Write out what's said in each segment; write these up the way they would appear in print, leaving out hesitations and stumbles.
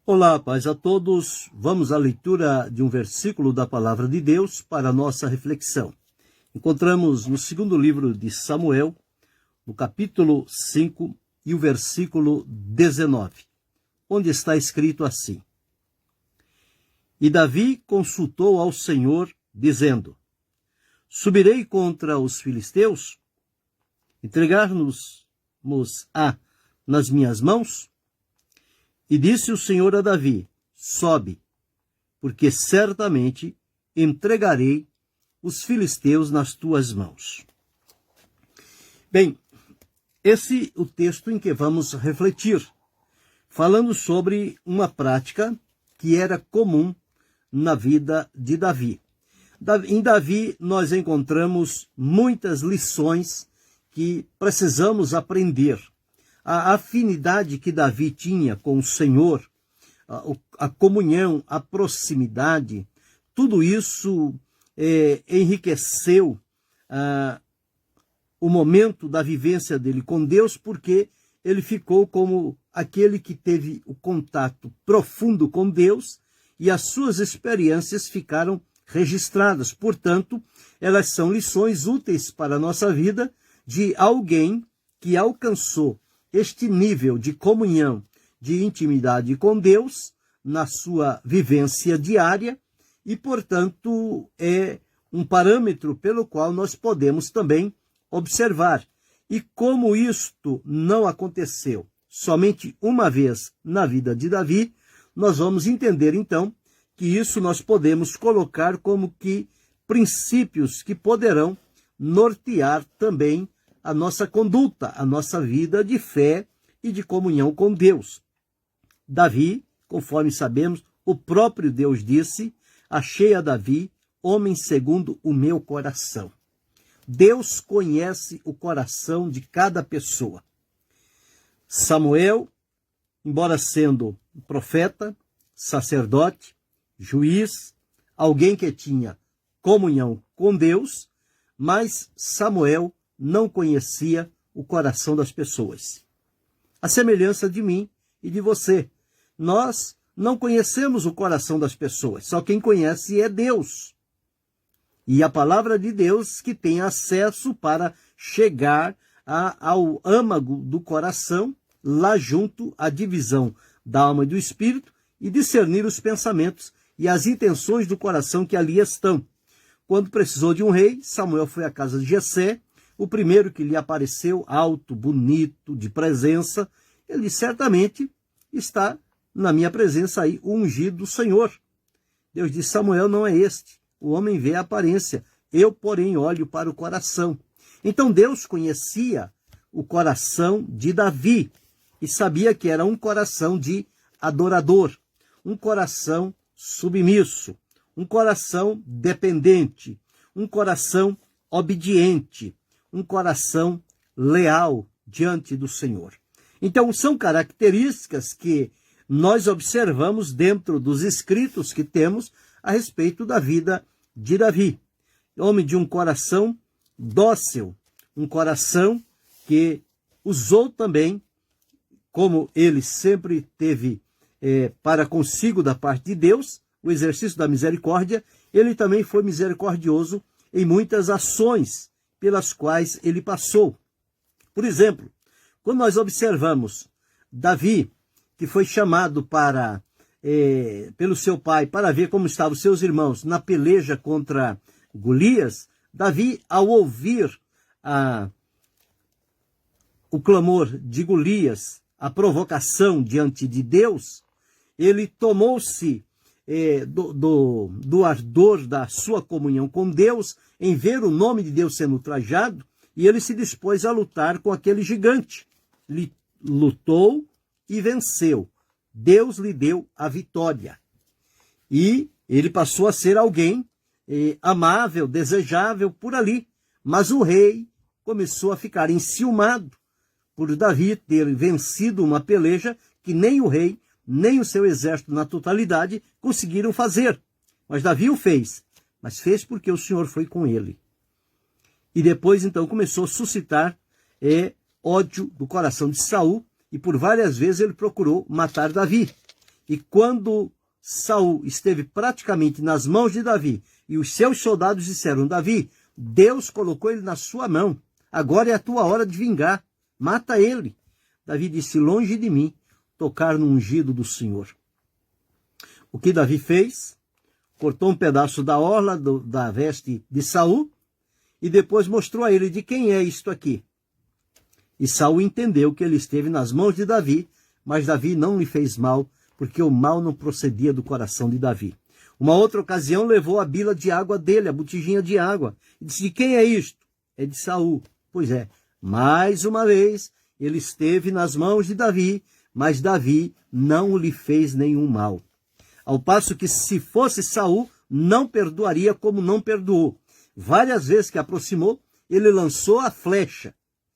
Olá, paz a todos. Vamos à leitura de um versículo da Palavra de Deus para a nossa reflexão. Encontramos no segundo livro de Samuel, no capítulo 5 e o versículo 19, onde está escrito assim: E Davi consultou ao Senhor, dizendo: Subirei contra os filisteus? Entregar-nos-á nas minhas mãos? E disse o Senhor a Davi: Sobe, porque certamente entregarei os filisteus nas tuas mãos. Bem, esse é o texto em que vamos refletir, falando sobre uma prática que era comum na vida de Davi. Em Davi nós encontramos muitas lições que precisamos aprender. A afinidade que Davi tinha com o Senhor, a comunhão, a proximidade, tudo isso enriqueceu o momento da vivência dele com Deus, porque ele ficou como aquele que teve o contato profundo com Deus e as suas experiências ficaram registradas. Portanto, elas são lições úteis para a nossa vida de alguém que alcançou este nível de comunhão, de intimidade com Deus na sua vivência diária e, portanto, é um parâmetro pelo qual nós podemos também observar. E como isto não aconteceu somente uma vez na vida de Davi, nós vamos entender então que isso nós podemos colocar como que princípios que poderão nortear também a nossa conduta, a nossa vida de fé e de comunhão com Deus. Davi, conforme sabemos, o próprio Deus disse: achei a Davi, homem segundo o meu coração. Deus conhece o coração de cada pessoa. Samuel, embora sendo profeta, sacerdote, juiz, alguém que tinha comunhão com Deus, mas Samuel não conhecia o coração das pessoas. A semelhança de mim e de você. Nós não conhecemos o coração das pessoas, só quem conhece é Deus. E a palavra de Deus que tem acesso para chegar ao âmago do coração, lá junto à divisão da alma e do espírito, e discernir os pensamentos e as intenções do coração que ali estão. Quando precisou de um rei, Samuel foi à casa de Jessé, o primeiro que lhe apareceu, alto, bonito, de presença. Ele certamente está na minha presença aí, o ungido do Senhor. Deus disse: Samuel não é este. O homem vê a aparência, eu, porém, olho para o coração. Então Deus conhecia o coração de Davi e sabia que era um coração de adorador, um coração submisso, um coração dependente, um coração obediente, um coração leal diante do Senhor. Então, são características que nós observamos dentro dos escritos que temos a respeito da vida de Davi. Homem de um coração dócil, um coração que usou também, como ele sempre teve para consigo da parte de Deus, o exercício da misericórdia. Ele também foi misericordioso em muitas ações pelas quais ele passou. Por exemplo, quando nós observamos Davi, que foi chamado pelo seu pai para ver como estavam os seus irmãos na peleja contra Golias, Davi, ao ouvir o clamor de Golias, a provocação diante de Deus, ele tomou-se do ardor da sua comunhão com Deus, em ver o nome de Deus sendo ultrajado, e ele se dispôs a lutar com aquele gigante. Ele lutou e venceu. Deus lhe deu a vitória. E ele passou a ser alguém amável, desejável por ali. Mas o rei começou a ficar enciumado por Davi ter vencido uma peleja que nem o rei, nem o seu exército na totalidade conseguiram fazer. Mas Davi o fez. Mas fez porque o Senhor foi com ele. E depois, então, começou a suscitar ódio do coração de Saul, e por várias vezes ele procurou matar Davi. E quando Saul esteve praticamente nas mãos de Davi, e os seus soldados disseram: Davi, Deus colocou ele na sua mão, agora é a tua hora de vingar, mata ele. Davi disse: longe de mim tocar no ungido do Senhor. O que Davi fez? Cortou um pedaço da orla da veste de Saul e depois mostrou a ele: de quem é isto aqui? E Saul entendeu que ele esteve nas mãos de Davi, mas Davi não lhe fez mal, porque o mal não procedia do coração de Davi. Uma outra ocasião levou a bila de água dele, a botijinha de água, e disse: de quem é isto? É de Saul. Pois é, mais uma vez ele esteve nas mãos de Davi, mas Davi não lhe fez nenhum mal. Ao passo que, se fosse Saul, não perdoaria como não perdoou. Várias vezes que aproximou, ele lançou a flecha.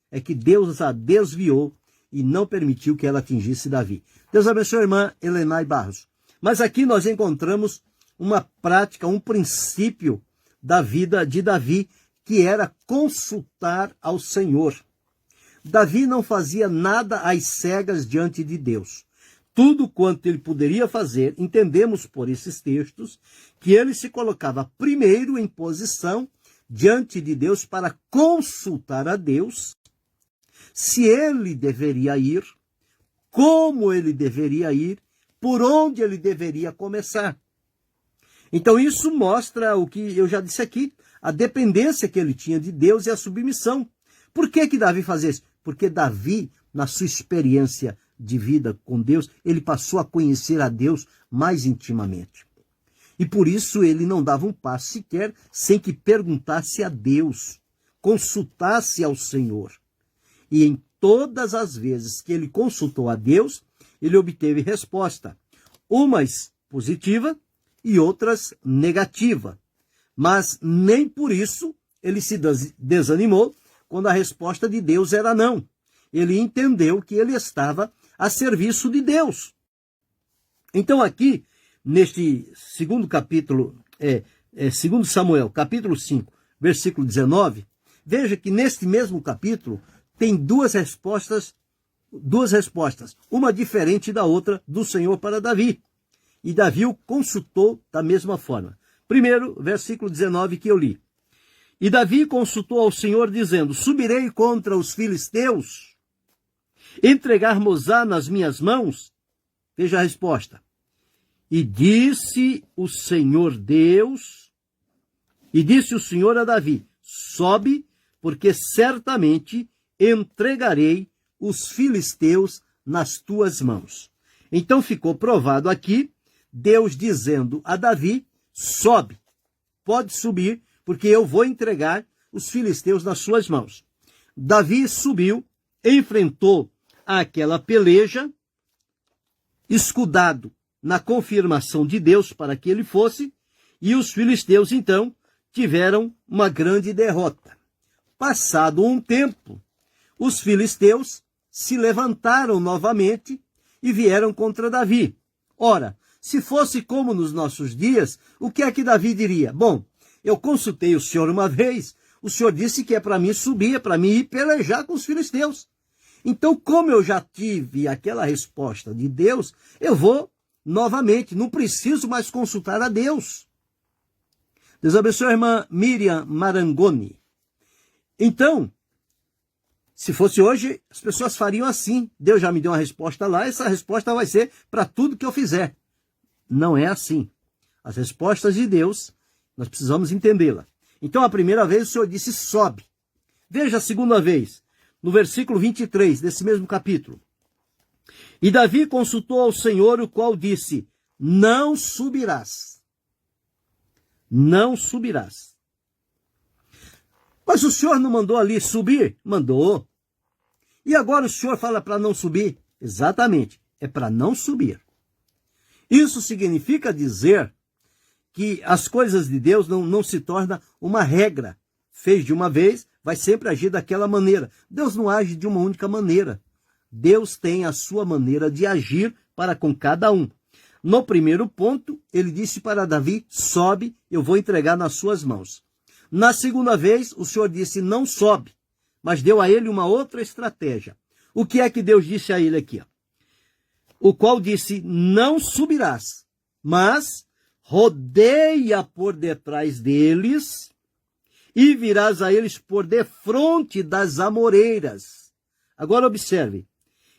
É que Deus a desviou e não permitiu que ela atingisse Davi. Deus abençoe a irmã Helenay Barros. Mas aqui nós encontramos uma prática, um princípio da vida de Davi, que era consultar ao Senhor. Davi não fazia nada às cegas diante de Deus. Tudo quanto ele poderia fazer, entendemos por esses textos, que ele se colocava primeiro em posição diante de Deus para consultar a Deus se ele deveria ir, como ele deveria ir, por onde ele deveria começar. Então isso mostra o que eu já disse aqui, a dependência que ele tinha de Deus e a submissão. Por que Davi fazia isso? Porque Davi, na sua experiência de vida com Deus, ele passou a conhecer a Deus mais intimamente. E por isso ele não dava um passo sequer sem que perguntasse a Deus, consultasse ao Senhor. E em todas as vezes que ele consultou a Deus, ele obteve resposta, umas positiva e outras negativa. Mas nem por isso ele se desanimou quando a resposta de Deus era não. Ele entendeu que ele estava a serviço de Deus. Então aqui, neste segundo capítulo, 2 Samuel, capítulo 5, versículo 19, veja que neste mesmo capítulo tem duas respostas, uma diferente da outra do Senhor para Davi. E Davi o consultou da mesma forma. Primeiro, versículo 19 que eu li. E Davi consultou ao Senhor dizendo: subirei contra os filisteus, entregar-mos-á nas minhas mãos? Veja a resposta. E disse o Senhor a Davi: sobe, porque certamente entregarei os filisteus nas tuas mãos. Então ficou provado aqui, Deus dizendo a Davi: sobe, pode subir, porque eu vou entregar os filisteus nas suas mãos. Davi subiu, enfrentou aquela peleja, escudado na confirmação de Deus para que ele fosse, e os filisteus então tiveram uma grande derrota. Passado um tempo, os filisteus se levantaram novamente e vieram contra Davi. Ora, se fosse como nos nossos dias, o que é que Davi diria? Bom, eu consultei o Senhor uma vez, o Senhor disse que é para mim subir, é para mim ir pelejar com os filisteus. Então, como eu já tive aquela resposta de Deus, eu vou novamente, não preciso mais consultar a Deus. Deus abençoe a irmã Miriam Marangoni. Então, se fosse hoje, as pessoas fariam assim. Deus já me deu uma resposta lá, essa resposta vai ser para tudo que eu fizer. Não é assim. As respostas de Deus, nós precisamos entendê-la. Então, a primeira vez o Senhor disse: sobe. Veja a segunda vez, no versículo 23 desse mesmo capítulo. E Davi consultou ao Senhor, o qual disse: não subirás. Não subirás. Mas o Senhor não mandou ali subir? Mandou. E agora o Senhor fala para não subir? Exatamente, é para não subir. Isso significa dizer que as coisas de Deus não se tornam uma regra. Fez de uma vez, vai sempre agir daquela maneira. Deus não age de uma única maneira. Deus tem a sua maneira de agir para com cada um. No primeiro ponto, ele disse para Davi: sobe, eu vou entregar nas suas mãos. Na segunda vez, o Senhor disse: não sobe, mas deu a ele uma outra estratégia. O que é que Deus disse a ele aqui? o qual disse, não subirás, mas rodeia por detrás deles e virás a eles por defronte das amoreiras. Agora observe,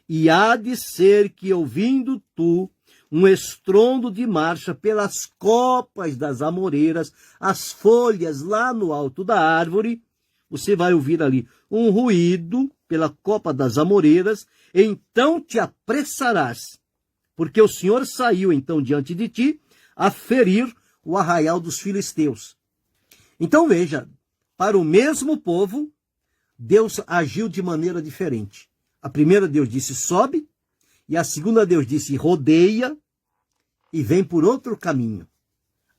e há de ser que ouvindo tu um estrondo de marcha pelas copas das amoreiras, as folhas lá no alto da árvore, você vai ouvir ali um ruído pela copa das amoreiras, então te apressarás, porque o Senhor saiu então diante de ti a ferir o arraial dos filisteus. Então veja, para o mesmo povo, Deus agiu de maneira diferente. A primeira Deus disse sobe, e a segunda Deus disse rodeia, e vem por outro caminho.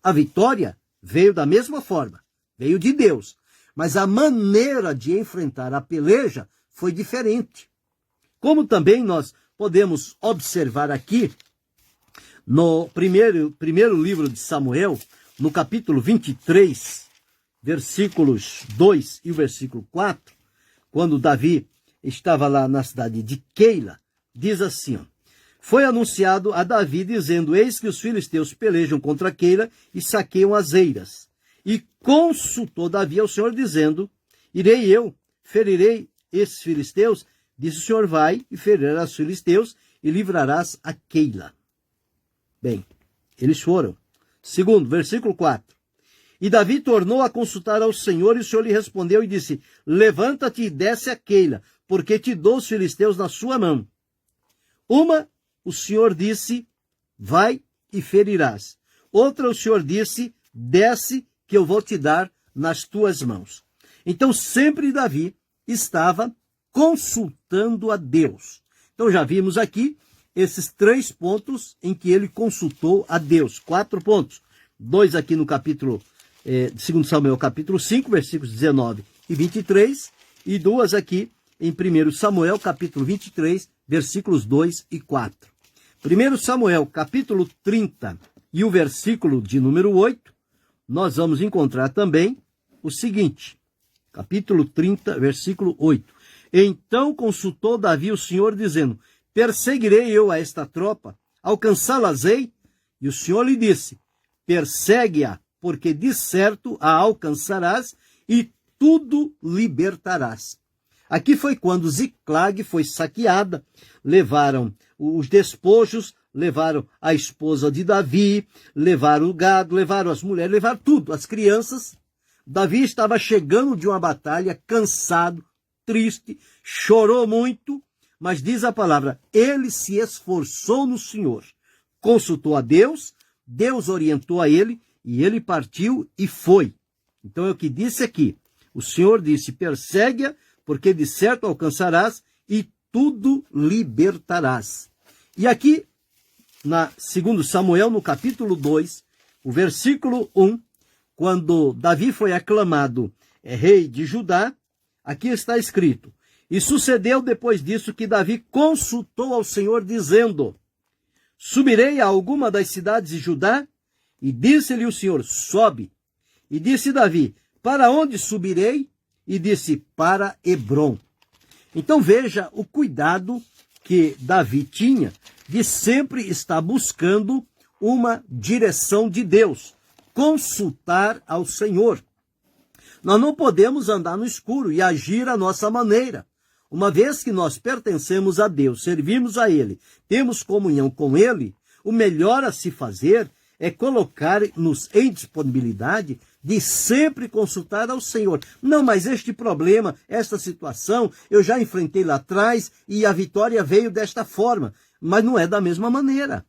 A vitória veio da mesma forma, veio de Deus, mas a maneira de enfrentar a peleja foi diferente. Como também nós podemos observar aqui, no primeiro livro de Samuel, no capítulo 23, versículos 2 e o versículo 4, quando Davi estava lá na cidade de Keila, diz assim, ó, foi anunciado a Davi, dizendo, eis que os filisteus pelejam contra Keila e saqueiam as eiras. E consultou Davi ao Senhor, dizendo, irei eu, ferirei esses filisteus? Disse o Senhor, vai e ferirás os filisteus e livrarás a Keila. Bem, eles foram. Segundo, versículo 4. E Davi tornou a consultar ao Senhor, e o Senhor lhe respondeu e disse, levanta-te e desce a Keila, porque te dou os filisteus na sua mão. Uma, o Senhor disse, vai e ferirás. Outra, o Senhor disse, desce, que eu vou te dar nas tuas mãos. Então, sempre Davi estava consultando a Deus. Então, já vimos aqui esses 3 pontos em que ele consultou a Deus. 4 pontos. 2 aqui no capítulo, 2 Samuel, capítulo 5, versículos 19 e 23. E 2 aqui em 1 Samuel, capítulo 23, versículos 2 e 4. 1 Samuel, capítulo 30 e o versículo de número 8, nós vamos encontrar também o seguinte, capítulo 30, versículo 8. Então consultou Davi o Senhor, dizendo, perseguirei eu a esta tropa, alcançá-las-ei? E o Senhor lhe disse, persegue-a, porque de certo a alcançarás e tudo libertarás. Aqui foi quando Ziclag foi saqueada, levaram os despojos, levaram a esposa de Davi, levaram o gado, levaram as mulheres, levaram tudo, as crianças. Davi estava chegando de uma batalha, cansado, triste, chorou muito, mas diz a palavra, ele se esforçou no Senhor, consultou a Deus, Deus orientou a ele, e ele partiu e foi. Então é o que disse aqui, o Senhor disse, persegue-a, porque de certo alcançarás e tudo libertarás. E aqui, na 2 Samuel, no capítulo 2, o versículo 1, quando Davi foi aclamado rei de Judá, aqui está escrito, e sucedeu depois disso que Davi consultou ao Senhor, dizendo, subirei a alguma das cidades de Judá? E disse-lhe o Senhor, sobe. E disse Davi, para onde subirei? E disse, para Hebrom. Então veja o cuidado que Davi tinha de sempre estar buscando uma direção de Deus, consultar ao Senhor. Nós não podemos andar no escuro e agir à nossa maneira. Uma vez que nós pertencemos a Deus, servimos a Ele, temos comunhão com Ele, o melhor a se fazer é colocar-nos em disponibilidade de sempre consultar ao Senhor. Não, mas este problema, esta situação, eu já enfrentei lá atrás e a vitória veio desta forma. Mas não é da mesma maneira.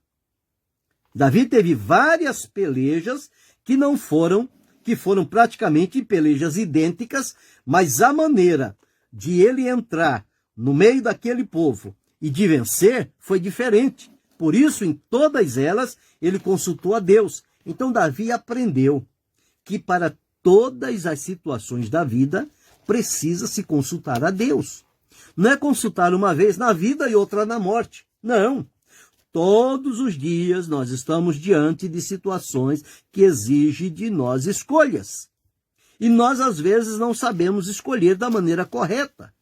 Davi teve várias pelejas que foram praticamente pelejas idênticas, mas a maneira de ele entrar no meio daquele povo e de vencer foi diferente. Por isso, em todas elas, ele consultou a Deus. Então, Davi aprendeu que para todas as situações da vida, precisa se consultar a Deus. Não é consultar uma vez na vida e outra na morte. Não. Todos os dias nós estamos diante de situações que exigem de nós escolhas. E nós, às vezes, não sabemos escolher da maneira correta.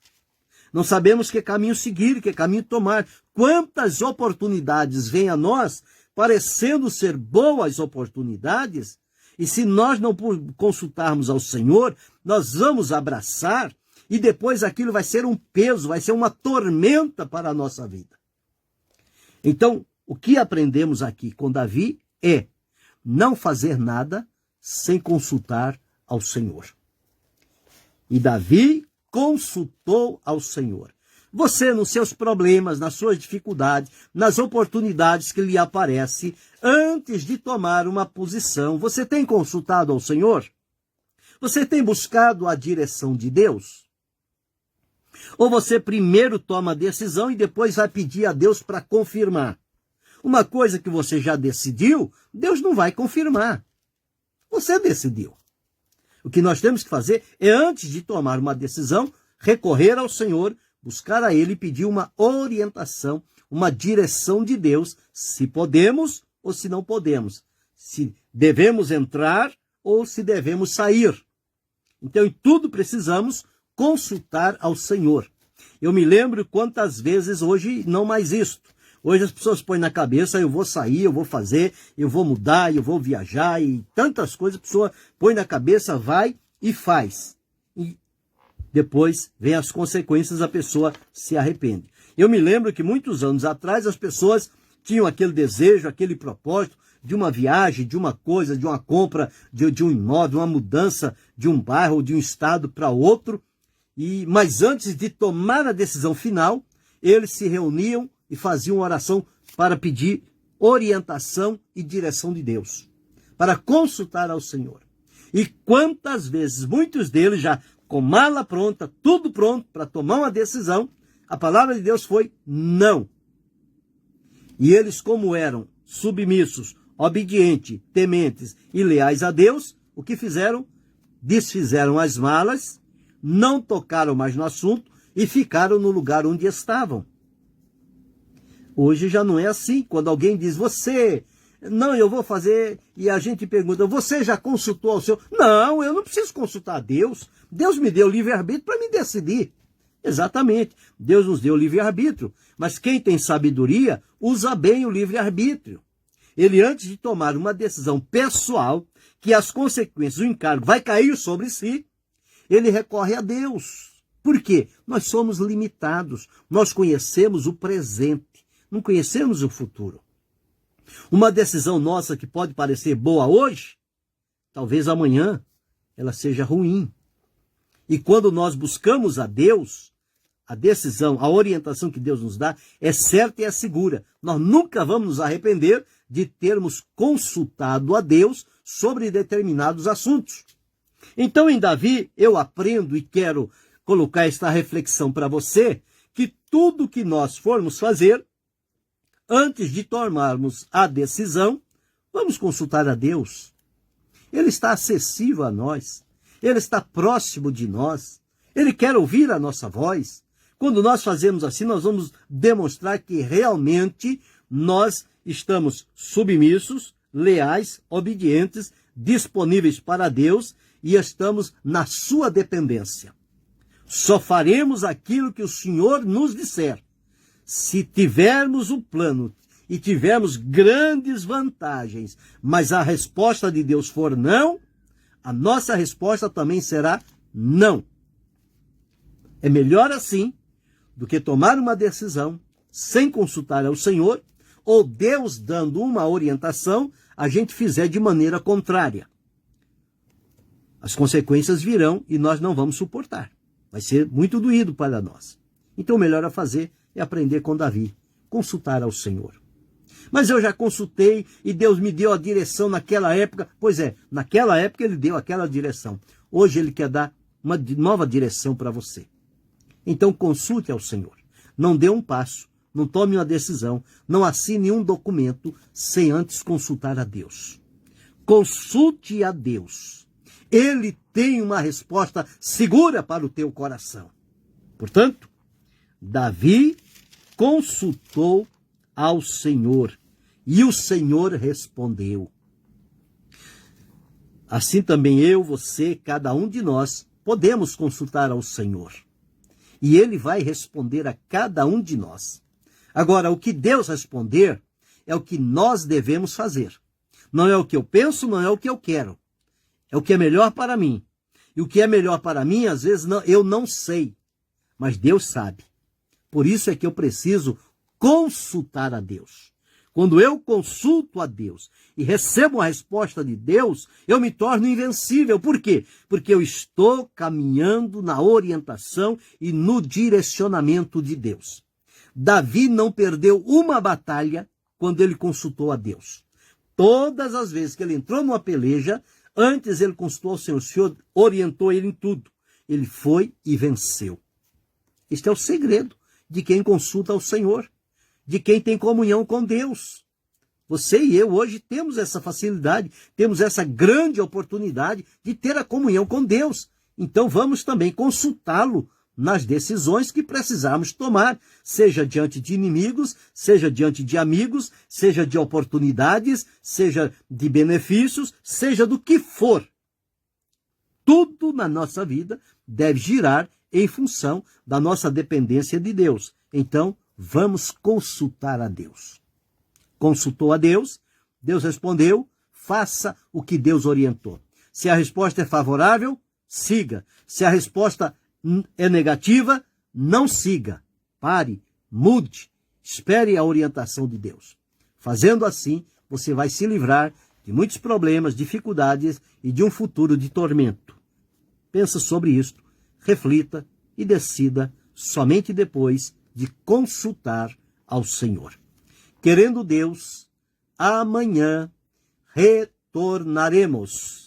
Não sabemos que caminho seguir, que caminho tomar. Quantas oportunidades vêm a nós, parecendo ser boas oportunidades, e se nós não consultarmos ao Senhor, nós vamos abraçar, e depois aquilo vai ser um peso, vai ser uma tormenta para a nossa vida. Então, o que aprendemos aqui com Davi é não fazer nada sem consultar ao Senhor. E Davi consultou ao Senhor. Você, nos seus problemas, nas suas dificuldades, nas oportunidades que lhe aparecem, antes de tomar uma posição, você tem consultado ao Senhor? Você tem buscado a direção de Deus? Ou você primeiro toma a decisão e depois vai pedir a Deus para confirmar? Uma coisa que você já decidiu, Deus não vai confirmar. Você decidiu. O que nós temos que fazer é, antes de tomar uma decisão, recorrer ao Senhor, buscar a Ele e pedir uma orientação, uma direção de Deus, se podemos ou se não podemos, se devemos entrar ou se devemos sair. Então, em tudo precisamos consultar ao Senhor. Eu me lembro quantas vezes hoje não mais isto. Hoje as pessoas põem na cabeça, eu vou sair, eu vou fazer, eu vou mudar, eu vou viajar, e tantas coisas a pessoa põe na cabeça, vai e faz. E depois vem as consequências, a pessoa se arrepende. Eu me lembro que muitos anos atrás as pessoas tinham aquele desejo, aquele propósito de uma viagem, de uma coisa, de uma compra, de um imóvel, uma mudança de um bairro, de um estado para outro. Mas antes de tomar a decisão final, eles se reuniam e faziam oração para pedir orientação e direção de Deus, para consultar ao Senhor. E quantas vezes, muitos deles já com mala pronta, tudo pronto para tomar uma decisão, a palavra de Deus foi não. E eles, como eram submissos, obedientes, tementes e leais a Deus, o que fizeram? Desfizeram as malas, não tocaram mais no assunto e ficaram no lugar onde estavam. Hoje já não é assim. Quando alguém diz, não, eu vou fazer, e a gente pergunta, você já consultou ao Senhor? Não, eu não preciso consultar a Deus. Deus me deu livre-arbítrio para me decidir. Exatamente, Deus nos deu livre-arbítrio, mas quem tem sabedoria usa bem o livre-arbítrio. Ele, antes de tomar uma decisão pessoal, que as consequências do encargo vai cair sobre si, ele recorre a Deus. Por quê? Nós somos limitados, nós conhecemos o presente, não conhecemos o futuro. Uma decisão nossa que pode parecer boa hoje, talvez amanhã ela seja ruim. E quando nós buscamos a Deus, a decisão, a orientação que Deus nos dá é certa e é segura. Nós nunca vamos nos arrepender de termos consultado a Deus sobre determinados assuntos. Então, em Davi, eu aprendo e quero colocar esta reflexão para você, que tudo que nós formos fazer, antes de tomarmos a decisão, vamos consultar a Deus. Ele está acessível a nós. Ele está próximo de nós. Ele quer ouvir a nossa voz. Quando nós fazemos assim, nós vamos demonstrar que realmente nós estamos submissos, leais, obedientes, disponíveis para Deus e estamos na sua dependência. Só faremos aquilo que o Senhor nos disser. Se tivermos um plano e tivermos grandes vantagens, mas a resposta de Deus for não, a nossa resposta também será não. É melhor assim do que tomar uma decisão sem consultar ao Senhor, ou Deus dando uma orientação, a gente fizer de maneira contrária. As consequências virão e nós não vamos suportar. Vai ser muito doído para nós. Então o melhor a fazer é aprender com Davi, consultar ao Senhor. Mas eu já consultei e Deus me deu a direção naquela época. Pois é, naquela época ele deu aquela direção. Hoje ele quer dar uma nova direção para você. Então consulte ao Senhor. Não dê um passo, não tome uma decisão, não assine um documento sem antes consultar a Deus. Consulte a Deus. Ele tem uma resposta segura para o teu coração. Portanto, Davi consultou ao Senhor e o Senhor respondeu. Assim também eu, você, cada um de nós, podemos consultar ao Senhor. E ele vai responder a cada um de nós. Agora, o que Deus responder é o que nós devemos fazer. Não é o que eu penso, não é o que eu quero. É o que é melhor para mim. E o que é melhor para mim, às vezes, eu não sei. Mas Deus sabe. Por isso é que eu preciso consultar a Deus. Quando eu consulto a Deus e recebo a resposta de Deus, eu me torno invencível. Por quê? Porque eu estou caminhando na orientação e no direcionamento de Deus. Davi não perdeu uma batalha quando ele consultou a Deus. Todas as vezes que ele entrou numa peleja, antes ele consultou ao Senhor. O Senhor orientou ele em tudo. Ele foi e venceu. Este é o segredo de quem consulta ao Senhor, de quem tem comunhão com Deus. Você e eu hoje temos essa facilidade, temos essa grande oportunidade de ter a comunhão com Deus. Então vamos também consultá-lo nas decisões que precisarmos tomar, seja diante de inimigos, seja diante de amigos, seja de oportunidades, seja de benefícios, seja do que for. Tudo na nossa vida deve girar em função da nossa dependência de Deus. Então, vamos consultar a Deus. Consultou a Deus, Deus respondeu, faça o que Deus orientou. Se a resposta é favorável, siga. Se a resposta é negativa, não siga. Pare, mude, espere a orientação de Deus. Fazendo assim, você vai se livrar de muitos problemas, dificuldades e de um futuro de tormento. Pensa sobre isto, reflita e decida somente depois de consultar ao Senhor. Querendo Deus, amanhã retornaremos.